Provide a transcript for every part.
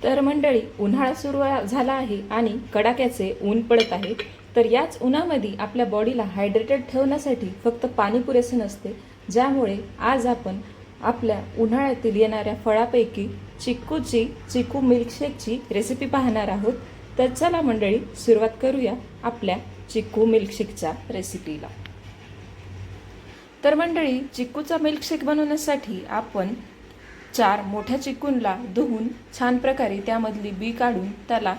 तर मंडळी, उन्हाळा सुरू झाला आहे आणि कडाक्याचे ऊन पडत आहे. तर याच उन्हामध्ये आपल्या बॉडीला हायड्रेटेड ठेवण्यासाठी फक्त पाणी पुरेसे नसते, ज्यामुळे आज आपण आपल्या उन्हाळ्यातील येणाऱ्या फळापैकी चिकू मिल्कशेकची रेसिपी पाहणार आहोत. तर चला मंडळी, सुरुवात करूया आपल्या चिकू मिल्कशेकच्या रेसिपीला. तर मंडळी, चिकूचा मिल्कशेक बनवण्यासाठी आपण 4 मोठ्या चिकूंना धुवून छान प्रकारे त्यामधली बी काढून त्याला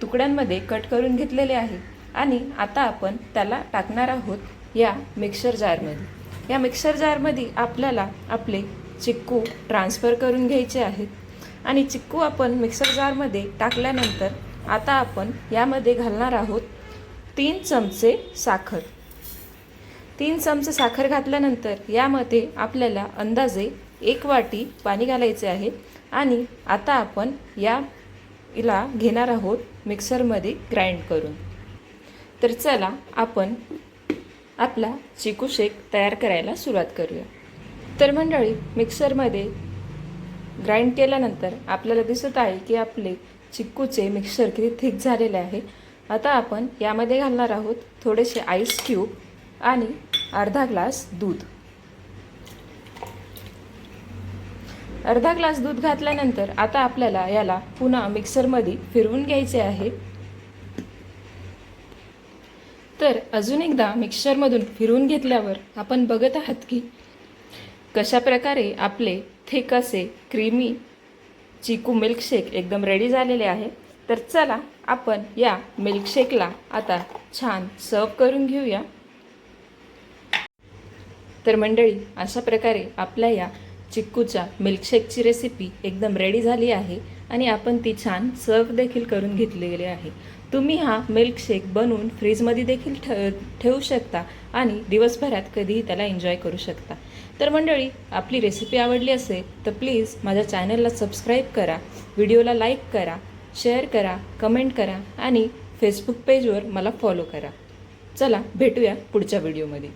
तुकड्यांमध्ये कट करून घेतलेले आहे. आणि आता आपण त्याला टाकणार आहोत या मिक्सर जारमध्ये. या मिक्सर जारमध्ये आपल्याला आपले चिक्कू ट्रान्सफर करून घ्यायचे आहेत. आणि चिक्कू आपण मिक्सर जारमध्ये टाकल्यानंतर आता आपण यामध्ये घालणार आहोत 3 चमचे साखर. 3 चमचे साखर घातल्यानंतर यामध्ये आपल्याला अंदाजे 1 वाटी पाणी घालायचे आहे. आणि आता आपण याला घेणार आहोत मिक्सरमध्ये ग्राइंड करून. तर चला आपण आपला चिकू शेक तयार करायला सुरुवात करूया. तर मंडळी, मिक्सरमध्ये ग्राइंड केल्यानंतर आपल्याला दिसत आहे की आपले चिक्कूचे मिक्सर किती थिक झालेले आहे. आता आपण यामध्ये घालणार आहोत थोडेसे आईस क्यूब आणि अर्धा ग्लास दूध. अर्धा ग्लास दूध घातल्यानंतर आता आपल्याला याला पुन्हा मिक्सरमध्ये फिरवून घ्यायचे आहे. तर अजून एकदा मिक्सरमधून फिरवून घेतल्यावर आपण बघत आहात की कशा प्रकारे आपले थिक असे क्रीमी चिकू मिल्कशेक एकदम रेडी झालेले आहे. तर चला आपण या मिल्कशेकला आता छान सर्व करून घेऊया. तर मंडळी, अशा प्रकारे आपल्या या चिक्कूच्या मिल्कशेकची रेसिपी एकदम रेडी झाली आहे आणि आपण ती छान सर्व देखील करून घेतलेली आहे. तुम्ही हा मिल्कशेक बनवून फ्रीजमध्ये देखील ठेवू शकता आणि दिवसभरात कधीही त्याला एन्जॉय करू शकता. तर मंडळी, आपली रेसिपी आवडली असेल तर प्लीज माझ्या चॅनलला सबस्क्राईब करा, व्हिडिओला लाईक करा, शेअर करा, कमेंट करा आणि फेसबुक पेजवर मला फॉलो करा. चला भेटूया पुढच्या व्हिडिओमध्ये.